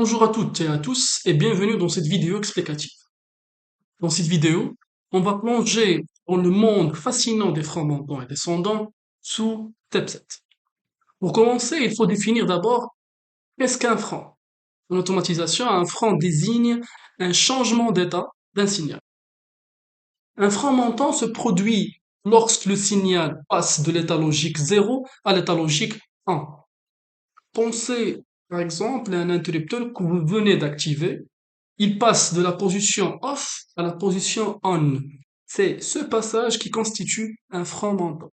Bonjour à toutes et à tous et bienvenue dans cette vidéo explicative. Dans cette vidéo, on va plonger dans le monde fascinant des francs montants et descendants sous step 7. Pour commencer, il faut définir d'abord qu'est-ce qu'un franc. En automatisation, un franc désigne un changement d'état d'un signal. Un franc montant se produit lorsque le signal passe de l'état logique 0 à l'état logique 1. Pensez par exemple à un interrupteur que vous venez d'activer. Il passe de la position off à la position on. C'est ce passage qui constitue un franc montant.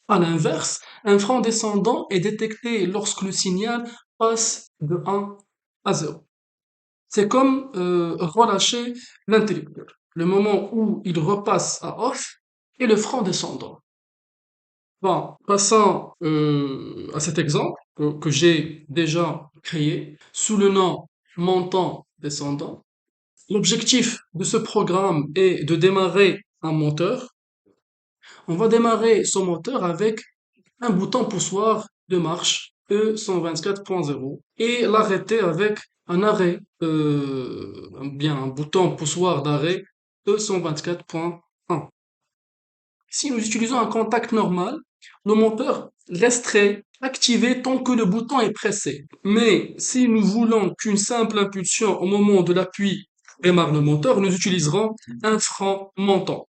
À l'inverse, un franc descendant est détecté lorsque le signal passe de 1 à 0. C'est comme relâcher l'interrupteur. Le moment où il repasse à off est le franc descendant. Bon, passons à cet exemple que j'ai déjà créé sous le nom montant descendant. L'objectif de ce programme est de démarrer un moteur. On va démarrer ce moteur avec un bouton poussoir de marche E124.0 et l'arrêter avec un arrêt, bien un bouton poussoir d'arrêt E124.1. Si nous utilisons un contact normal, le moteur resterait activé tant que le bouton est pressé. Mais si nous voulons qu'une simple impulsion au moment de l'appui démarre le moteur, nous utiliserons un frein montant.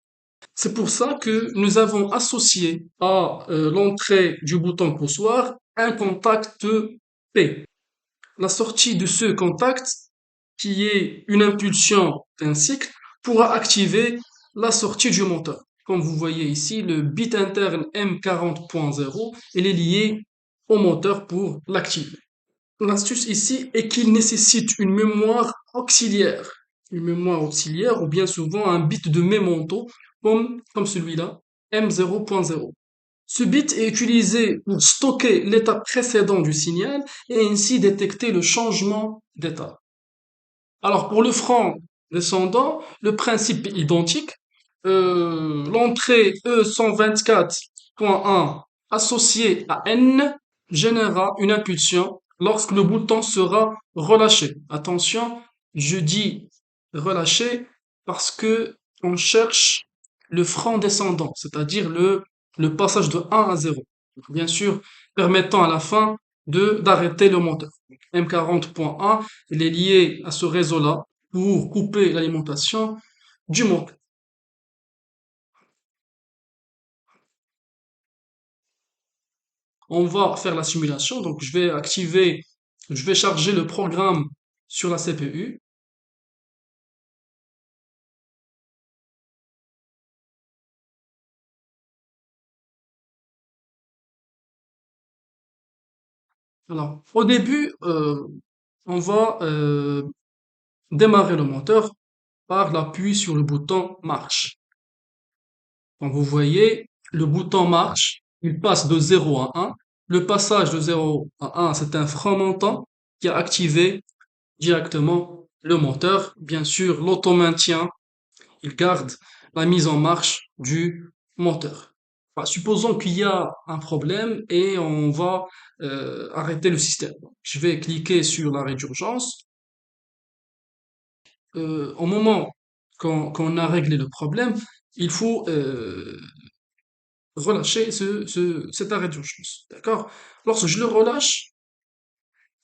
C'est pour ça que nous avons associé à l'entrée du bouton poussoir un contact P. La sortie de ce contact, qui est une impulsion d'un cycle, pourra activer la sortie du moteur. Comme vous voyez ici, le bit interne M40.0, il est lié au moteur pour l'activer. L'astuce ici est qu'il nécessite une mémoire auxiliaire. Une mémoire auxiliaire ou bien souvent un bit de mémento comme celui-là, M0.0. Ce bit est utilisé pour stocker l'état précédent du signal et ainsi détecter le changement d'état. Alors pour le franc descendant, le principe est identique. L'entrée E124.1 associée à N générera une impulsion lorsque le bouton sera relâché. Attention, je dis relâché parce que on cherche le franc descendant, c'est-à-dire le passage de 1 à 0. Bien sûr, permettant à la fin d'arrêter le moteur. M40.1, il est lié à ce réseau-là pour couper l'alimentation du moteur. On va faire la simulation, donc je vais charger le programme sur la CPU. Alors, au début, on va démarrer le moteur par l'appui sur le bouton marche. Donc vous voyez, le bouton marche, il passe de 0 à 1. Le passage de 0 à 1, c'est un frein montant qui a activé directement le moteur. Bien sûr, l'auto-maintien, il garde la mise en marche du moteur. Enfin, supposons qu'il y a un problème et on va arrêter le système. Je vais cliquer sur l'arrêt d'urgence. Au moment qu'on a réglé le problème, il faut relâcher cet arrêt d'urgence. D'accord? Lorsque je le relâche,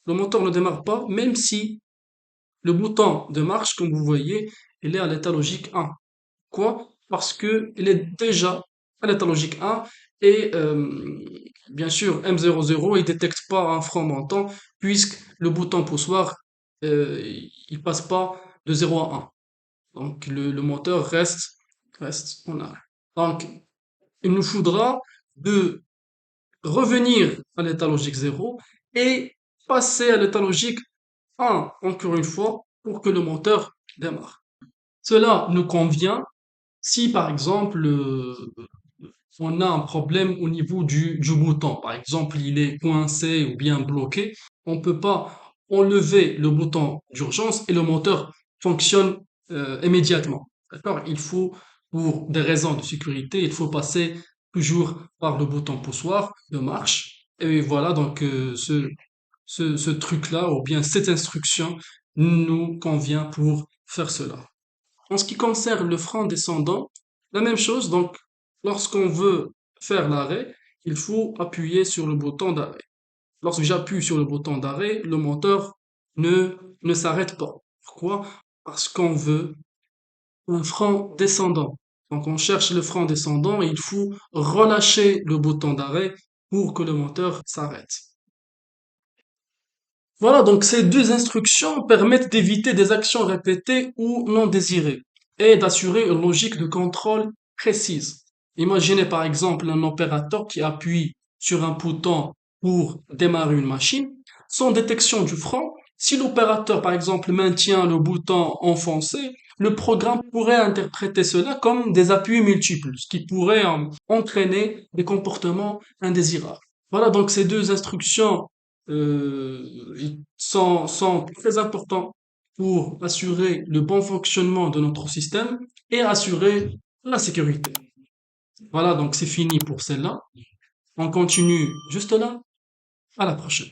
le moteur ne démarre pas, même si le bouton de marche, comme vous voyez, il est à l'état logique 1. Quoi? Parce que il est déjà à l'état logique 1 et bien sûr M00 il détecte pas un franc montant puisque le bouton poussoir il passe pas de 0 à 1. Donc le moteur reste en arrêt. Donc il nous faudra de revenir à l'état logique 0 et passer à l'état logique 1 encore une fois pour que le moteur démarre. Cela nous convient si par exemple on a un problème au niveau du bouton, par exemple il est coincé ou bien bloqué, on ne peut pas enlever le bouton d'urgence et le moteur fonctionne immédiatement. D'accord? Il faut, pour des raisons de sécurité, il faut passer toujours par le bouton poussoir de marche. Et voilà, donc ce truc-là, ou bien cette instruction nous convient pour faire cela. En ce qui concerne le frein descendant, la même chose, donc lorsqu'on veut faire l'arrêt, il faut appuyer sur le bouton d'arrêt. Lorsque j'appuie sur le bouton d'arrêt, le moteur ne s'arrête pas. Pourquoi? Parce qu'on veut un frein descendant. Donc on cherche le frein descendant et il faut relâcher le bouton d'arrêt pour que le moteur s'arrête. Voilà, donc ces deux instructions permettent d'éviter des actions répétées ou non désirées et d'assurer une logique de contrôle précise. Imaginez par exemple un opérateur qui appuie sur un bouton pour démarrer une machine. Sans détection du frein, si l'opérateur par exemple maintient le bouton enfoncé, le programme pourrait interpréter cela comme des appuis multiples, ce qui pourrait entraîner des comportements indésirables. Voilà, donc ces deux instructions sont très importants pour assurer le bon fonctionnement de notre système et assurer la sécurité. Voilà, donc c'est fini pour celle-là. On continue juste là. À la prochaine.